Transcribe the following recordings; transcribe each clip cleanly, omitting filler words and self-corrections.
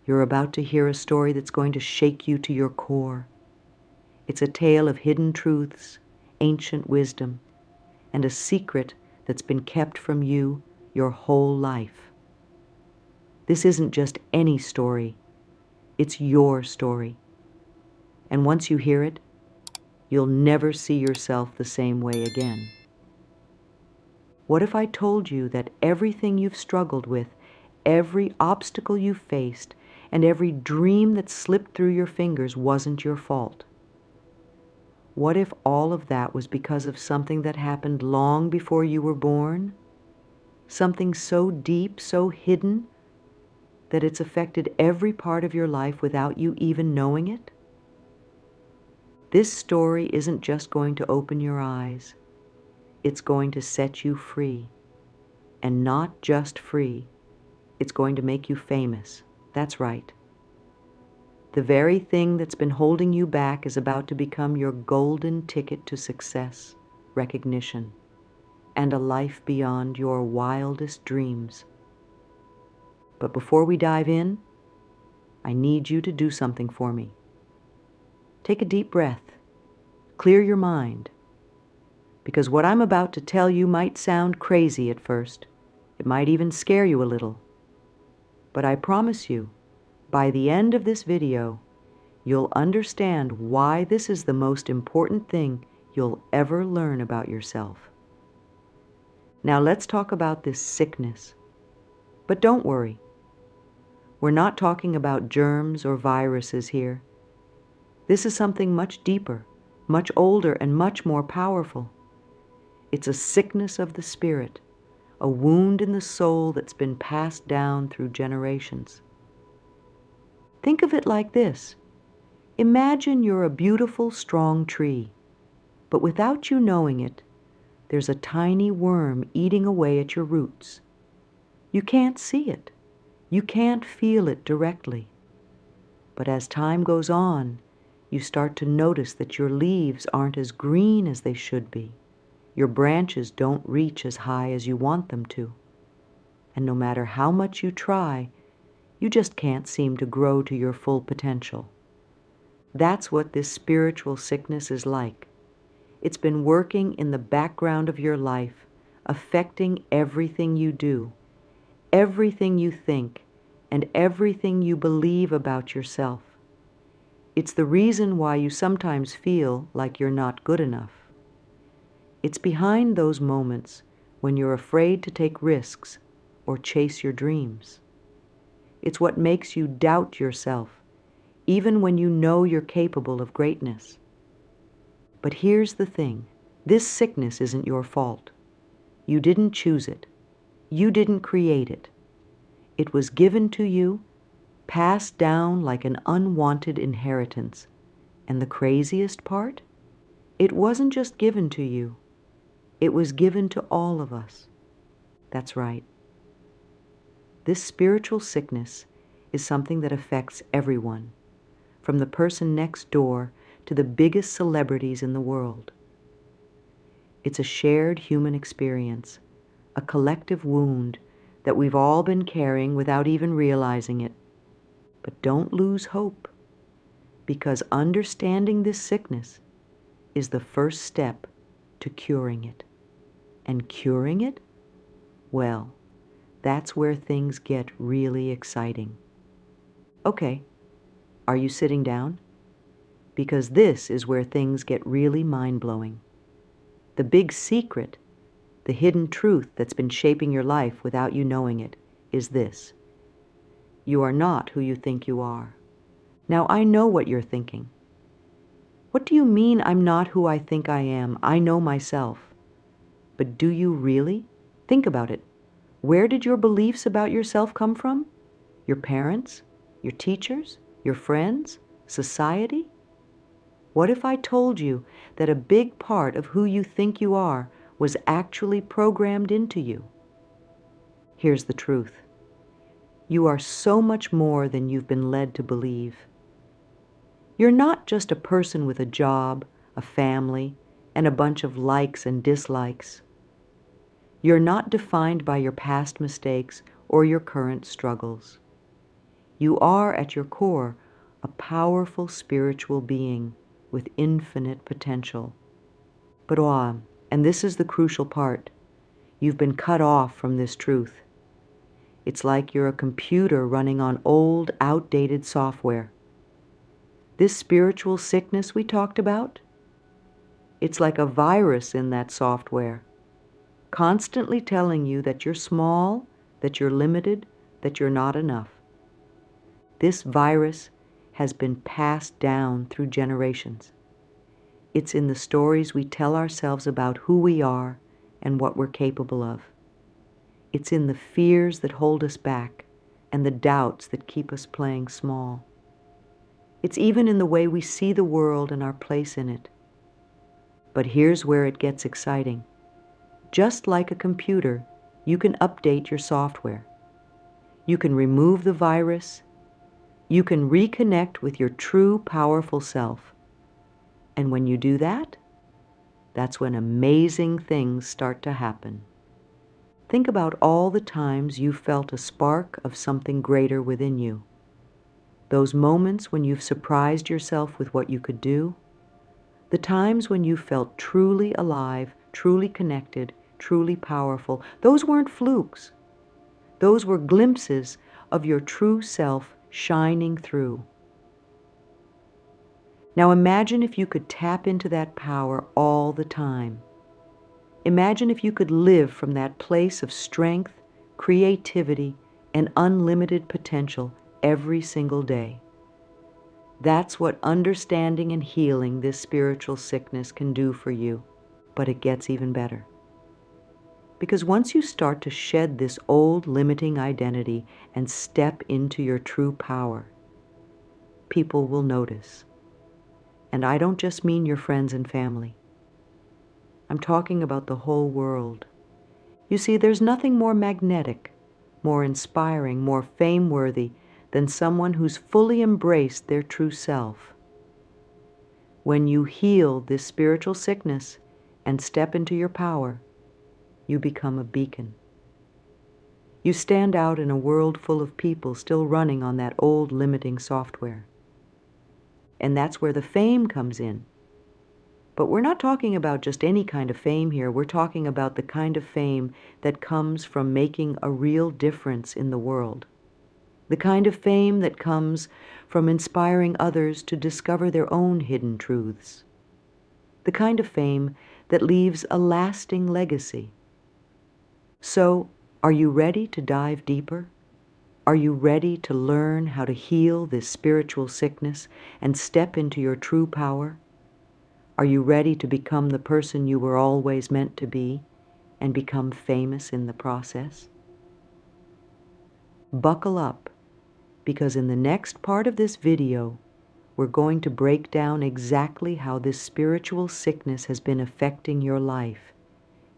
You're about to hear a story that's going to shake you to your core. It's a tale of hidden truths, ancient wisdom, and a secret that's been kept from you your whole life. This isn't just any story. It's your story. And once you hear it, you'll never see yourself the same way again. What if I told you that everything you've struggled with, every obstacle you've faced, and every dream that slipped through your fingers wasn't your fault? What if all of that was because of something that happened long before you were born? Something so deep, so hidden, that it's affected every part of your life without you even knowing it? This story isn't just going to open your eyes. It's going to set you free. And not just free. It's going to make you famous. That's right. The very thing that's been holding you back is about to become your golden ticket to success, recognition, and a life beyond your wildest dreams. But before we dive in, I need you to do something for me. Take a deep breath. Clear your mind. Because what I'm about to tell you might sound crazy at first. It might even scare you a little. But I promise you, by the end of this video, you'll understand why this is the most important thing you'll ever learn about yourself. Now let's talk about this sickness. But don't worry. We're not talking about germs or viruses here. This is something much deeper, much older, and much more powerful. It's a sickness of the spirit, a wound in the soul that's been passed down through generations. Think of it like this. Imagine you're a beautiful, strong tree, but without you knowing it, there's a tiny worm eating away at your roots. You can't see it. You can't feel it directly. But as time goes on, you start to notice that your leaves aren't as green as they should be. Your branches don't reach as high as you want them to. And no matter how much you try, you just can't seem to grow to your full potential. That's what this spiritual sickness is like. It's been working in the background of your life, affecting everything you do, everything you think, and everything you believe about yourself. It's the reason why you sometimes feel like you're not good enough. It's behind those moments when you're afraid to take risks or chase your dreams. It's what makes you doubt yourself, even when you know you're capable of greatness. But here's the thing. This sickness isn't your fault. You didn't choose it. You didn't create it. It was given to you, passed down like an unwanted inheritance. And the craziest part? It wasn't just given to you. It was given to all of us. That's right. This spiritual sickness is something that affects everyone, from the person next door to the biggest celebrities in the world. It's a shared human experience, a collective wound that we've all been carrying without even realizing it. But don't lose hope, because understanding this sickness is the first step to curing it. And curing it? Well, that's where things get really exciting. Okay, are you sitting down? Because this is where things get really mind-blowing. The big secret, the hidden truth that's been shaping your life without you knowing it, is this. You are not who you think you are. Now, I know what you're thinking. What do you mean I'm not who I think I am? I know myself. But do you really? Think about it. Where did your beliefs about yourself come from? Your parents? Your teachers? Your friends? Society? What if I told you that a big part of who you think you are was actually programmed into you? Here's the truth. You are so much more than you've been led to believe. You're not just a person with a job, a family, and a bunch of likes and dislikes. You're not defined by your past mistakes or your current struggles. You are, at your core, a powerful spiritual being with infinite potential. But and this is the crucial part, you've been cut off from this truth. It's like you're a computer running on old, outdated software. This spiritual sickness we talked about, it's like a virus in that software, constantly telling you that you're small, that you're limited, that you're not enough. This virus has been passed down through generations. It's in the stories we tell ourselves about who we are and what we're capable of. It's in the fears that hold us back and the doubts that keep us playing small. It's even in the way we see the world and our place in it. But here's where it gets exciting. Just like a computer, you can update your software. You can remove the virus. You can reconnect with your true, powerful self. And when you do that, that's when amazing things start to happen. Think about all the times you felt a spark of something greater within you. Those moments when you've surprised yourself with what you could do. The times when you felt truly alive, truly connected, truly powerful. Those weren't flukes. Those were glimpses of your true self shining through. Now imagine if you could tap into that power all the time. Imagine if you could live from that place of strength, creativity, and unlimited potential every single day. That's what understanding and healing this spiritual sickness can do for you, but it gets even better. Because once you start to shed this old limiting identity and step into your true power, people will notice. And I don't just mean your friends and family. I'm talking about the whole world. You see, there's nothing more magnetic, more inspiring, more fame-worthy than someone who's fully embraced their true self. When you heal this spiritual sickness and step into your power, you become a beacon. You stand out in a world full of people still running on that old limiting software. And that's where the fame comes in. But we're not talking about just any kind of fame here. We're talking about the kind of fame that comes from making a real difference in the world. The kind of fame that comes from inspiring others to discover their own hidden truths. The kind of fame that leaves a lasting legacy. So, are you ready to dive deeper? Are you ready to learn how to heal this spiritual sickness and step into your true power? Are you ready to become the person you were always meant to be and become famous in the process? Buckle up, because in the next part of this video, we're going to break down exactly how this spiritual sickness has been affecting your life,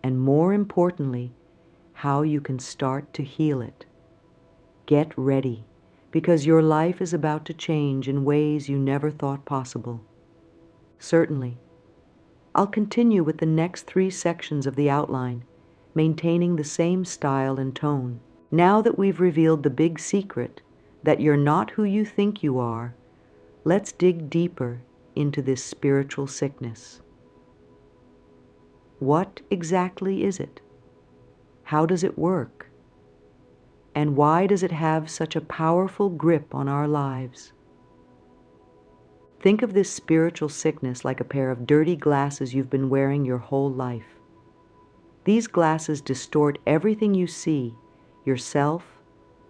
and more importantly, how you can start to heal it. Get ready, because your life is about to change in ways you never thought possible. Certainly, I'll continue with the next 3 sections of the outline, maintaining the same style and tone. Now that we've revealed the big secret, that you're not who you think you are, let's dig deeper into this spiritual sickness. What exactly is it? How does it work? And why does it have such a powerful grip on our lives? Think of this spiritual sickness like a pair of dirty glasses you've been wearing your whole life. These glasses distort everything you see, yourself,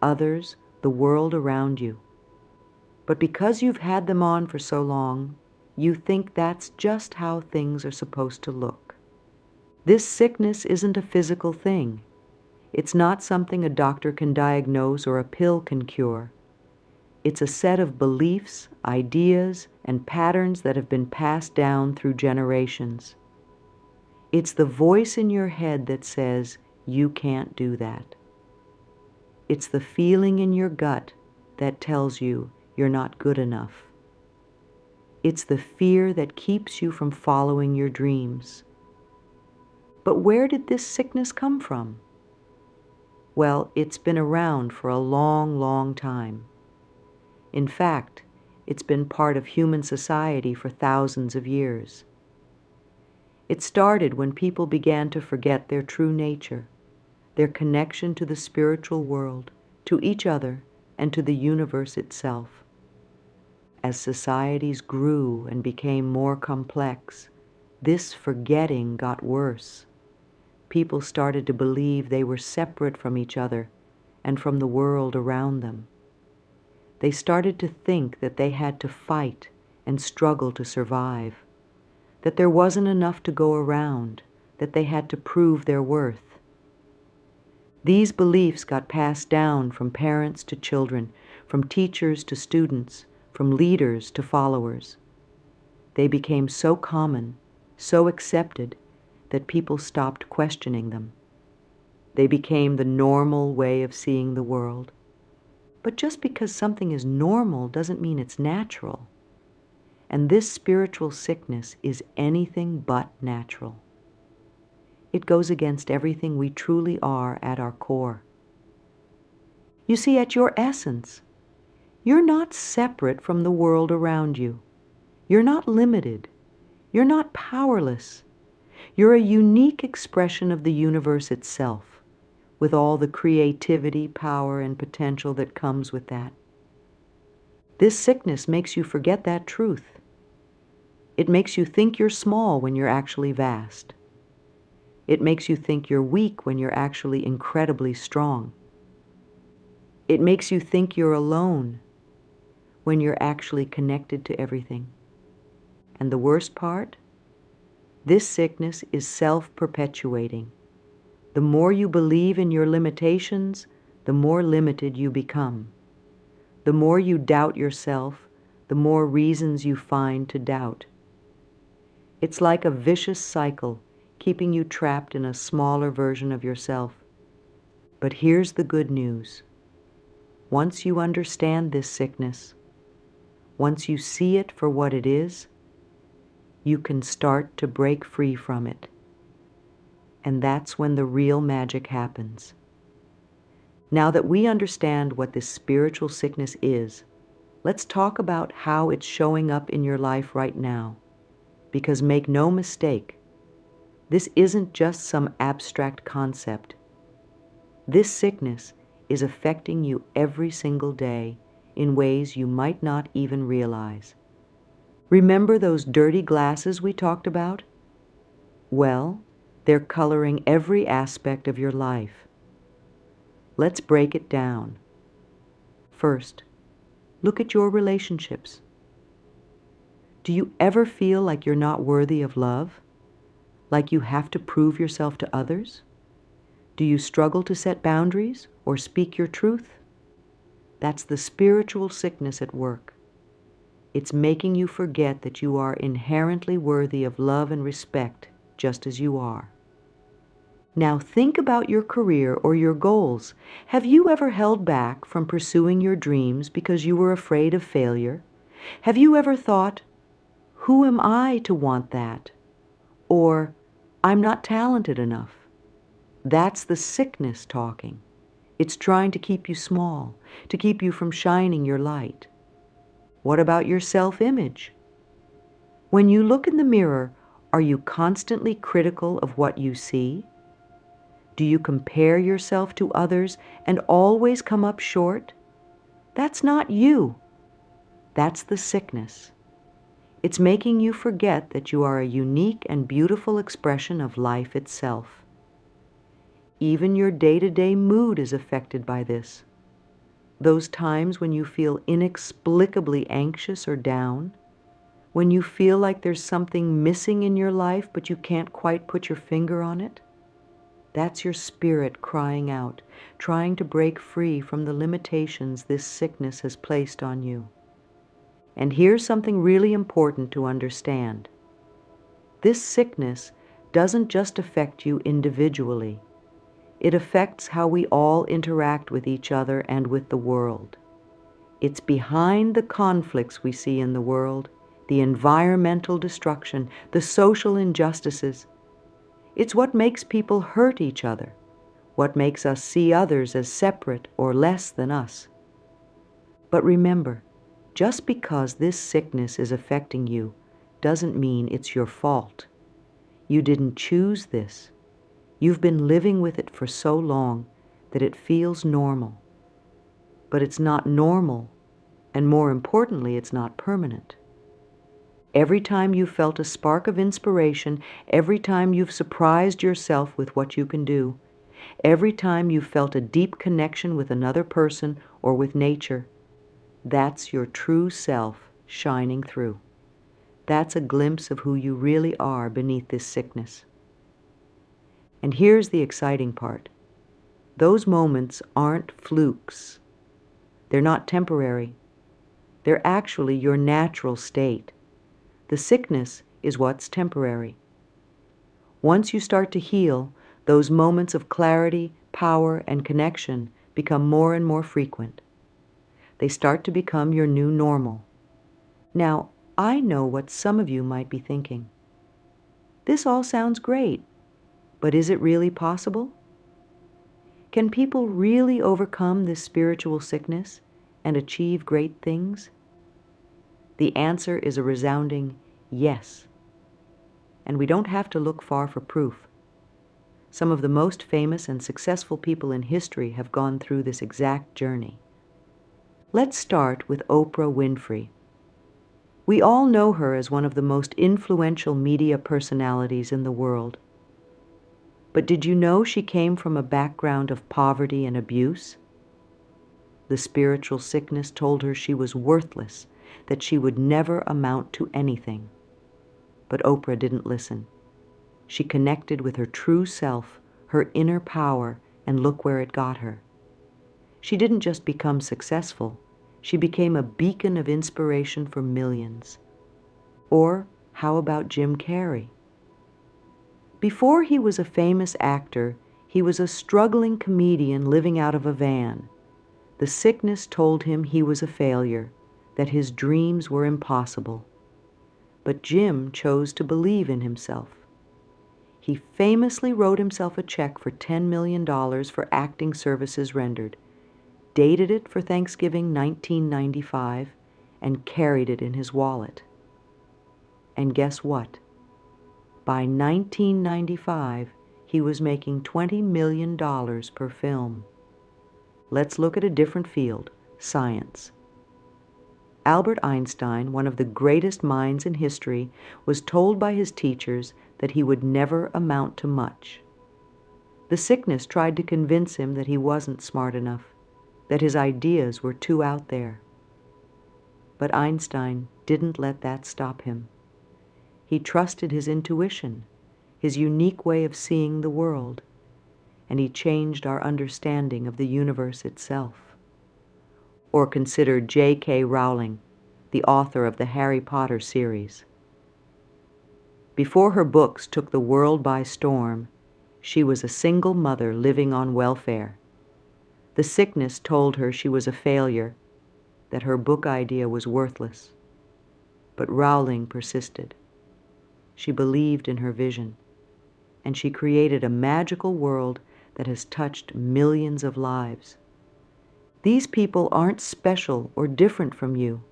others, the world around you. But because you've had them on for so long, you think that's just how things are supposed to look. This sickness isn't a physical thing. It's not something a doctor can diagnose or a pill can cure. It's a set of beliefs, ideas, and patterns that have been passed down through generations. It's the voice in your head that says, you can't do that. It's the feeling in your gut that tells you you're not good enough. It's the fear that keeps you from following your dreams. But where did this sickness come from? Well, it's been around for a long, long time. In fact, it's been part of human society for thousands of years. It started when people began to forget their true nature, their connection to the spiritual world, to each other, and to the universe itself. As societies grew and became more complex, this forgetting got worse. People started to believe they were separate from each other and from the world around them. They started to think that they had to fight and struggle to survive, that there wasn't enough to go around, that they had to prove their worth. These beliefs got passed down from parents to children, from teachers to students, from leaders to followers. They became so common, so accepted, that people stopped questioning them. They became the normal way of seeing the world. But just because something is normal doesn't mean it's natural. And this spiritual sickness is anything but natural. It goes against everything we truly are at our core. You see, at your essence, you're not separate from the world around you. You're not limited. You're not powerless. You're a unique expression of the universe itself, with all the creativity, power, and potential that comes with that. This sickness makes you forget that truth. It makes you think you're small when you're actually vast. It makes you think you're weak when you're actually incredibly strong. It makes you think you're alone when you're actually connected to everything. And the worst part? This sickness is self-perpetuating. The more you believe in your limitations, the more limited you become. The more you doubt yourself, the more reasons you find to doubt. It's like a vicious cycle, keeping you trapped in a smaller version of yourself. But here's the good news. Once you understand this sickness, once you see it for what it is, you can start to break free from it. And that's when the real magic happens. Now that we understand what this spiritual sickness is, let's talk about how it's showing up in your life right now. Because make no mistake, this isn't just some abstract concept. This sickness is affecting you every single day in ways you might not even realize. Remember those dirty glasses we talked about? Well, they're coloring every aspect of your life. Let's break it down. First, look at your relationships. Do you ever feel like you're not worthy of love? Like you have to prove yourself to others? Do you struggle to set boundaries or speak your truth? That's the spiritual sickness at work. It's making you forget that you are inherently worthy of love and respect just as you are. Now think about your career or your goals. Have you ever held back from pursuing your dreams because you were afraid of failure? Have you ever thought, who am I to want that? Or, I'm not talented enough. That's the sickness talking. It's trying to keep you small, to keep you from shining your light. What about your self-image? When you look in the mirror, are you constantly critical of what you see? Do you compare yourself to others and always come up short? That's not you. That's the sickness. It's making you forget that you are a unique and beautiful expression of life itself. Even your day-to-day mood is affected by this. Those times when you feel inexplicably anxious or down, when you feel like there's something missing in your life but you can't quite put your finger on it, that's your spirit crying out, trying to break free from the limitations this sickness has placed on you. And here's something really important to understand. This sickness doesn't just affect you individually. It affects how we all interact with each other and with the world. It's behind the conflicts we see in the world, the environmental destruction, the social injustices. It's what makes people hurt each other, what makes us see others as separate or less than us. But remember, Just because this sickness is affecting you doesn't mean it's your fault. You didn't choose this. You've been living with it for so long that it feels normal. But it's not normal, and more importantly, it's not permanent. Every time you've felt a spark of inspiration, every time you've surprised yourself with what you can do, every time you've felt a deep connection with another person or with nature, that's your true self shining through. That's a glimpse of who you really are beneath this sickness. And here's the exciting part. Those moments aren't flukes. They're not temporary. They're actually your natural state. The sickness is what's temporary. Once you start to heal, those moments of clarity, power, and connection become more and more frequent. They start to become your new normal. Now, I know what some of you might be thinking. This all sounds great, but is it really possible? Can people really overcome this spiritual sickness and achieve great things? The answer is a resounding yes. And we don't have to look far for proof. Some of the most famous and successful people in history have gone through this exact journey. Let's start with Oprah Winfrey. We all know her as one of the most influential media personalities in the world. But did you know she came from a background of poverty and abuse? The spiritual sickness told her she was worthless, that she would never amount to anything. But Oprah didn't listen. She connected with her true self, her inner power, and look where it got her. She didn't just become successful, she became a beacon of inspiration for millions. Or how about Jim Carrey? Before he was a famous actor, he was a struggling comedian living out of a van. The sickness told him he was a failure, that his dreams were impossible. But Jim chose to believe in himself. He famously wrote himself a check for $10 million for acting services rendered, dated it for Thanksgiving 1995, and carried it in his wallet. And guess what? By 1995, he was making $20 million per film. Let's look at a different field, science. Albert Einstein, one of the greatest minds in history, was told by his teachers that he would never amount to much. The sickness tried to convince him that he wasn't smart enough, that his ideas were too out there. But Einstein didn't let that stop him. He trusted his intuition, his unique way of seeing the world, and he changed our understanding of the universe itself. Or consider J.K. Rowling, the author of the Harry Potter series. Before her books took the world by storm, she was a single mother living on welfare. The sickness told her she was a failure, that her book idea was worthless. But Rowling persisted. She believed in her vision, and she created a magical world that has touched millions of lives. These people aren't special or different from you.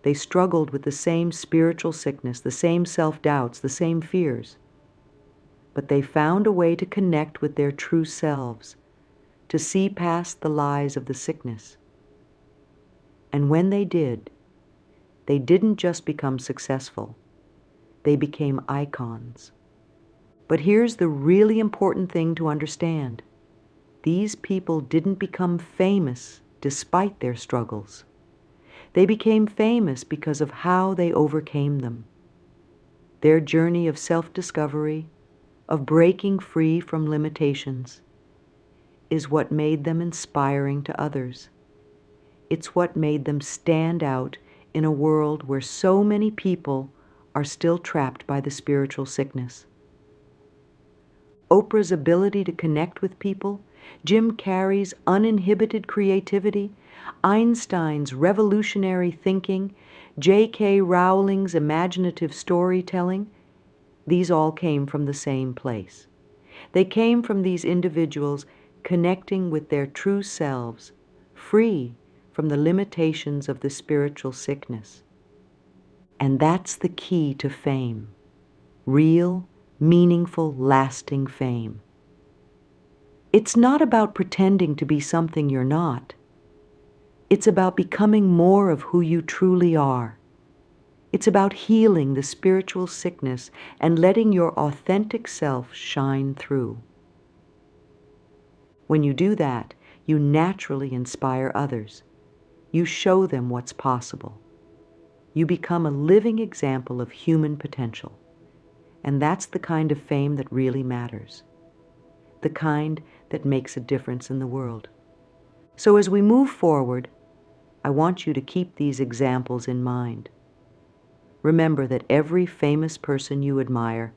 They struggled with the same spiritual sickness, the same self-doubts, the same fears. But they found a way to connect with their true selves, to see past the lies of the sickness. And when they did, they didn't just become successful, they became icons. But here's the really important thing to understand. These people didn't become famous despite their struggles. They became famous because of how they overcame them. Their journey of self-discovery, of breaking free from limitations, is what made them inspiring to others. It's what made them stand out in a world where so many people are still trapped by the spiritual sickness. Oprah's ability to connect with people, Jim Carrey's uninhibited creativity, Einstein's revolutionary thinking, J.K. Rowling's imaginative storytelling, these all came from the same place. They came from these individuals connecting with their true selves, free from the limitations of the spiritual sickness. And that's the key to fame. Real, meaningful, lasting fame. It's not about pretending to be something you're not. It's about becoming more of who you truly are. It's about healing the spiritual sickness and letting your authentic self shine through. When you do that, you naturally inspire others. You show them what's possible. You become a living example of human potential. And that's the kind of fame that really matters. The kind that makes a difference in the world. So as we move forward, I want you to keep these examples in mind. Remember that every famous person you admire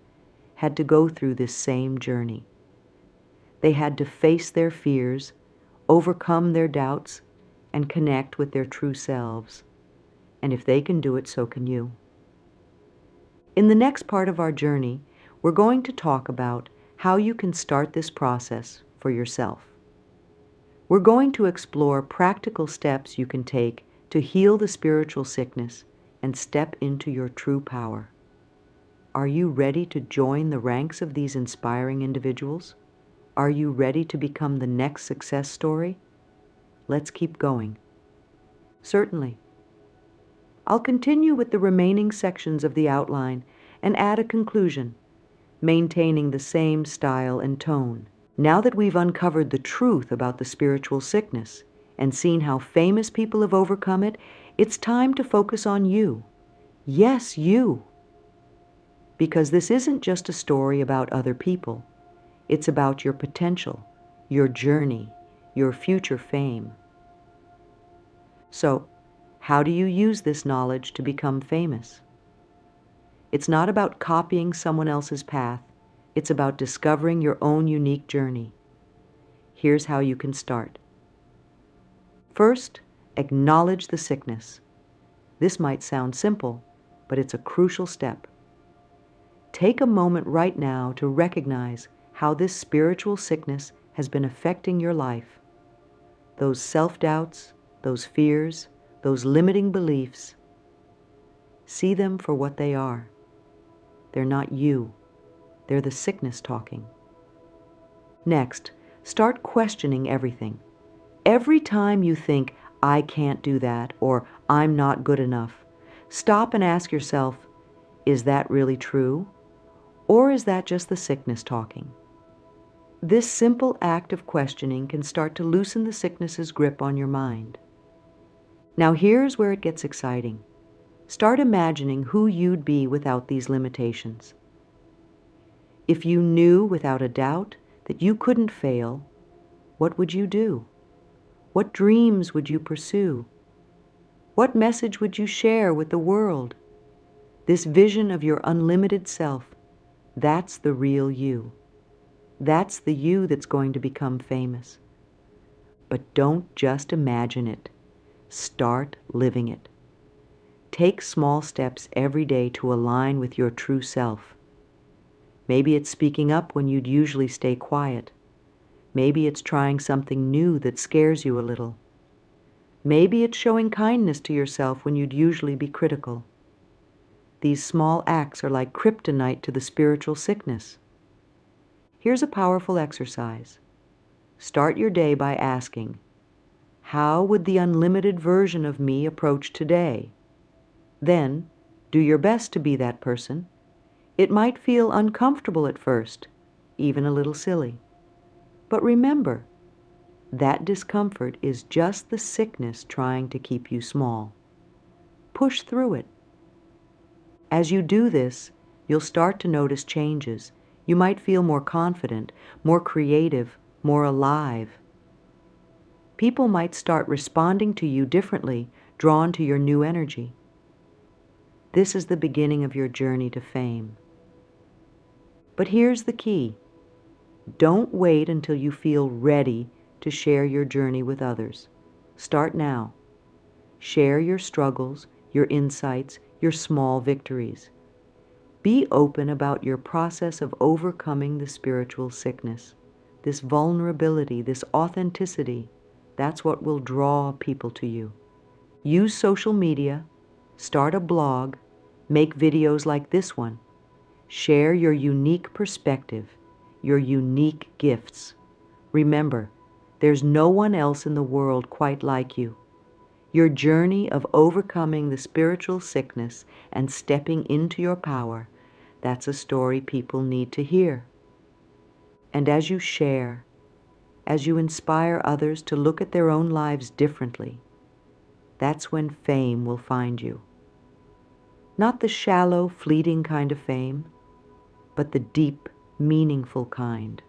had to go through this same journey. They had to face their fears, overcome their doubts, and connect with their true selves. And if they can do it, so can you. In the next part of our journey, we're going to talk about how you can start this process for yourself. We're going to explore practical steps you can take to heal the spiritual sickness and step into your true power. Are you ready to join the ranks of these inspiring individuals? Are you ready to become the next success story? Let's keep going. Certainly. I'll continue with the remaining sections of the outline and add a conclusion, maintaining the same style and tone. Now that we've uncovered the truth about the spiritual sickness and seen how famous people have overcome it, it's time to focus on you. Yes, you. Because this isn't just a story about other people. It's about your potential, your journey, your future fame. So, how do you use this knowledge to become famous? It's not about copying someone else's path. It's about discovering your own unique journey. Here's how you can start. First, acknowledge the sickness. This might sound simple, but it's a crucial step. Take a moment right now to recognize how this spiritual sickness has been affecting your life. Those self-doubts, those fears, those limiting beliefs. See them for what they are. They're not you. They're the sickness talking. Next, start questioning everything. Every time you think, I can't do that, or I'm not good enough, stop and ask yourself, is that really true? Or is that just the sickness talking? This simple act of questioning can start to loosen the sickness's grip on your mind. Now here's where it gets exciting. Start imagining who you'd be without these limitations. If you knew without a doubt that you couldn't fail, what would you do? What dreams would you pursue? What message would you share with the world? This vision of your unlimited self, that's the real you. That's the you that's going to become famous. But don't just imagine it. Start living it. Take small steps every day to align with your true self. Maybe it's speaking up when you'd usually stay quiet. Maybe it's trying something new that scares you a little. Maybe it's showing kindness to yourself when you'd usually be critical. These small acts are like kryptonite to the spiritual sickness. Here's a powerful exercise. Start your day by asking, how would the unlimited version of me approach today? Then, do your best to be that person. It might feel uncomfortable at first, even a little silly. But remember, that discomfort is just the sickness trying to keep you small. Push through it. As you do this, you'll start to notice changes. You might feel more confident, more creative, more alive. People might start responding to you differently, drawn to your new energy. This is the beginning of your journey to fame. But here's the key. Don't wait until you feel ready to share your journey with others. Start now. Share your struggles, your insights, your small victories. Be open about your process of overcoming the spiritual sickness, this vulnerability, this authenticity. That's what will draw people to you. Use social media, start a blog, make videos like this one. Share your unique perspective, your unique gifts. Remember, there's no one else in the world quite like you. Your journey of overcoming the spiritual sickness and stepping into your power, that's a story people need to hear. And as you share, as you inspire others to look at their own lives differently, that's when fame will find you. Not the shallow, fleeting kind of fame, but the deep, meaningful kind.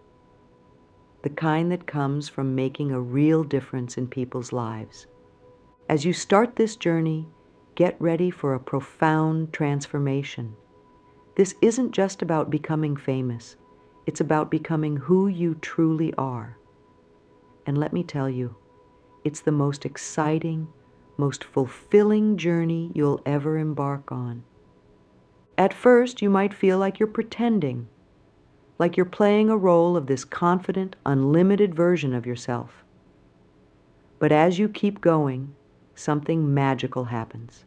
The kind that comes from making a real difference in people's lives. As you start this journey, get ready for a profound transformation. This isn't just about becoming famous. It's about becoming who you truly are. And let me tell you, it's the most exciting, most fulfilling journey you'll ever embark on. At first, you might feel like you're pretending, like you're playing a role of this confident, unlimited version of yourself. But as you keep going, something magical happens.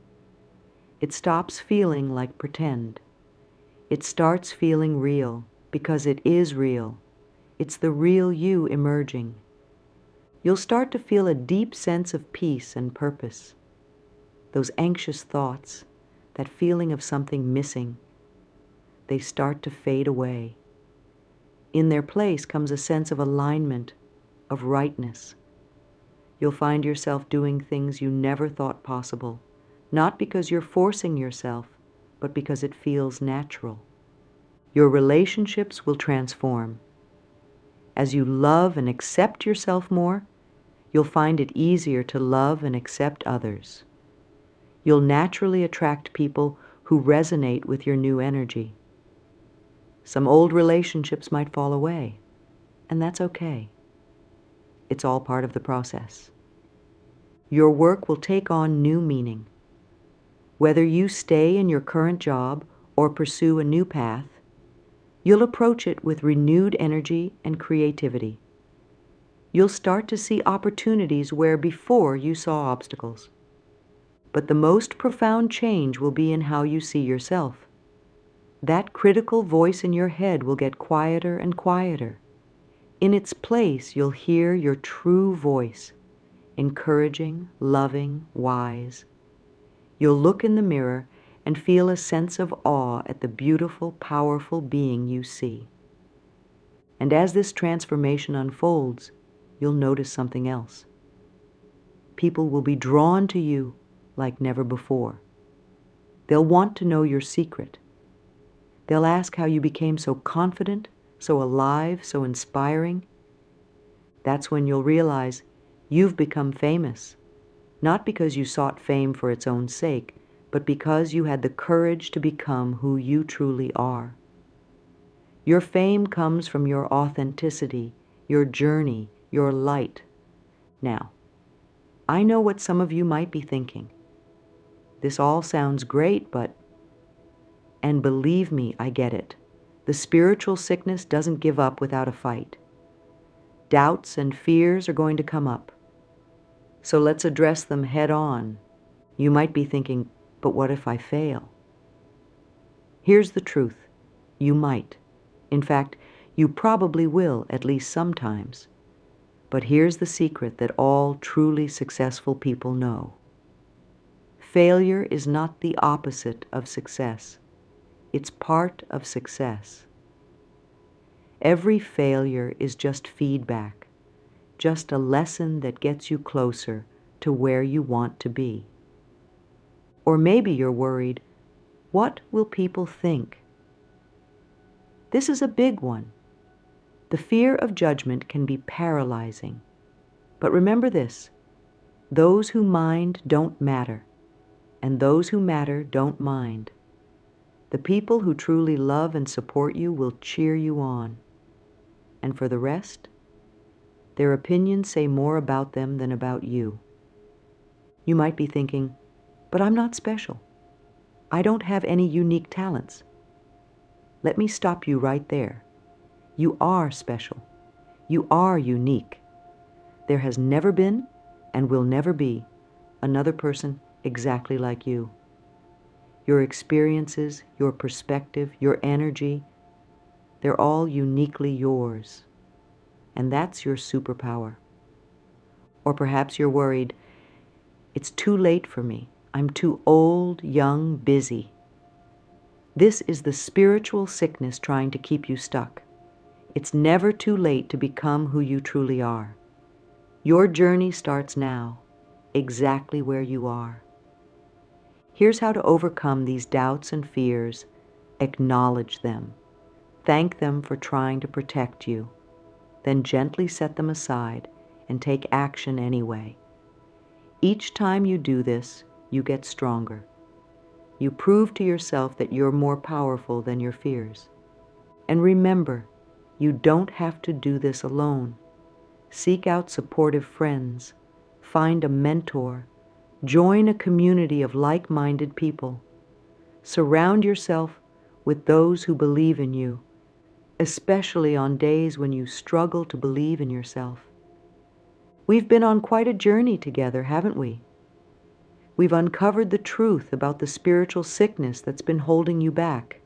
It stops feeling like pretend. It starts feeling real, because it is real. It's the real you emerging. You'll start to feel a deep sense of peace and purpose. Those anxious thoughts, that feeling of something missing, they start to fade away. In their place comes a sense of alignment, of rightness. You'll find yourself doing things you never thought possible, not because you're forcing yourself, but because it feels natural. Your relationships will transform. As you love and accept yourself more, you'll find it easier to love and accept others. You'll naturally attract people who resonate with your new energy. Some old relationships might fall away, and that's okay. It's all part of the process. Your work will take on new meaning. Whether you stay in your current job or pursue a new path, you'll approach it with renewed energy and creativity. You'll start to see opportunities where before you saw obstacles. But the most profound change will be in how you see yourself. That critical voice in your head will get quieter and quieter. In its place, you'll hear your true voice, encouraging, loving, wise. You'll look in the mirror and feel a sense of awe at the beautiful, powerful being you see. And as this transformation unfolds, you'll notice something else. People will be drawn to you like never before. They'll want to know your secret. They'll ask how you became so confident, so alive, so inspiring. That's when you'll realize you've become famous, not because you sought fame for its own sake, but because you had the courage to become who you truly are. Your fame comes from your authenticity, your journey, your light. Now, I know what some of you might be thinking. This all sounds great, but... And believe me, I get it. The spiritual sickness doesn't give up without a fight. Doubts and fears are going to come up. So let's address them head on. You might be thinking, but what if I fail? Here's the truth. You might. In fact, you probably will, at least sometimes. But here's the secret that all truly successful people know. Failure is not the opposite of success. It's part of success. Every failure is just feedback, just a lesson that gets you closer to where you want to be. Or maybe you're worried, what will people think? This is a big one. The fear of judgment can be paralyzing. But remember this, those who mind don't matter, and those who matter don't mind. The people who truly love and support you will cheer you on. And for the rest, their opinions say more about them than about you. You might be thinking, but I'm not special. I don't have any unique talents. Let me stop you right there. You are special. You are unique. There has never been and will never be another person exactly like you. Your experiences, your perspective, your energy, they're all uniquely yours. And that's your superpower. Or perhaps you're worried, it's too late for me. I'm too old, young, busy. This is the spiritual sickness trying to keep you stuck. It's never too late to become who you truly are. Your journey starts now, exactly where you are. Here's how to overcome these doubts and fears. Acknowledge them. Thank them for trying to protect you. Then gently set them aside and take action anyway. Each time you do this, you get stronger. You prove to yourself that you're more powerful than your fears. And remember, you don't have to do this alone. Seek out supportive friends. Find a mentor. Join a community of like-minded people. Surround yourself with those who believe in you, especially on days when you struggle to believe in yourself. We've been on quite a journey together, haven't we? We've uncovered the truth about the spiritual sickness that's been holding you back.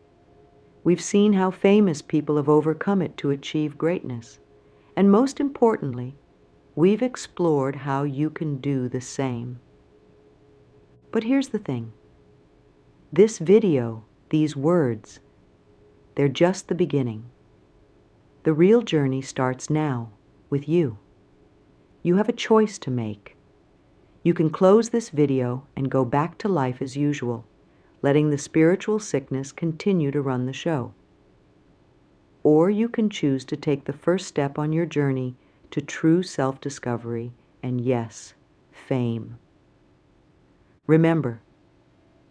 We've seen how famous people have overcome it to achieve greatness. And most importantly, we've explored how you can do the same. But here's the thing. This video, these words, they're just the beginning. The real journey starts now, with you. You have a choice to make. You can close this video and go back to life as usual, letting the spiritual sickness continue to run the show. Or you can choose to take the first step on your journey to true self-discovery and, yes, fame. Remember,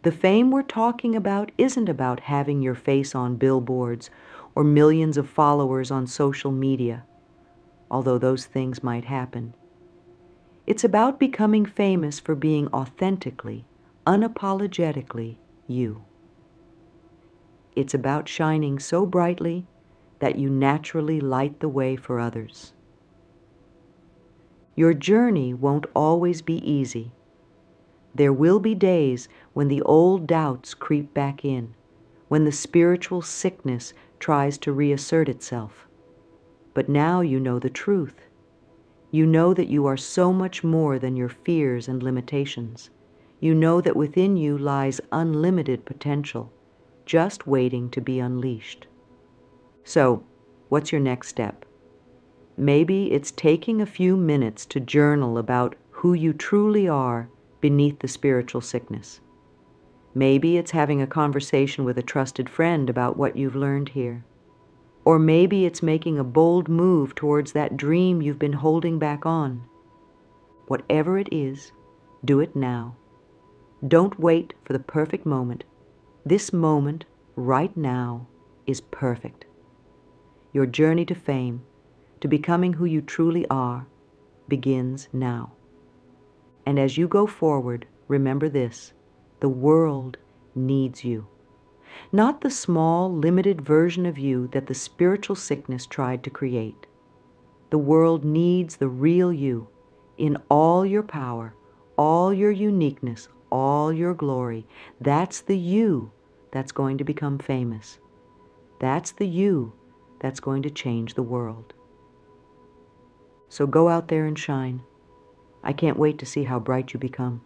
the fame we're talking about isn't about having your face on billboards or millions of followers on social media, although those things might happen. It's about becoming famous for being authentically, unapologetically you. It's about shining so brightly that you naturally light the way for others. Your journey won't always be easy. There will be days when the old doubts creep back in, when the spiritual sickness tries to reassert itself. But now you know the truth. You know that you are so much more than your fears and limitations. You know that within you lies unlimited potential, just waiting to be unleashed. So, what's your next step? Maybe it's taking a few minutes to journal about who you truly are beneath the spiritual sickness. Maybe it's having a conversation with a trusted friend about what you've learned here. Or maybe it's making a bold move towards that dream you've been holding back on. Whatever it is, do it now. Don't wait for the perfect moment. This moment, right now, is perfect. Your journey to fame, to becoming who you truly are, begins now. And as you go forward, remember this: the world needs you. Not the small, limited version of you that the spiritual sickness tried to create. The world needs the real you, in all your power, all your uniqueness, all your glory. That's the you that's going to become famous. That's the you that's going to change the world. So go out there and shine. I can't wait to see how bright you become.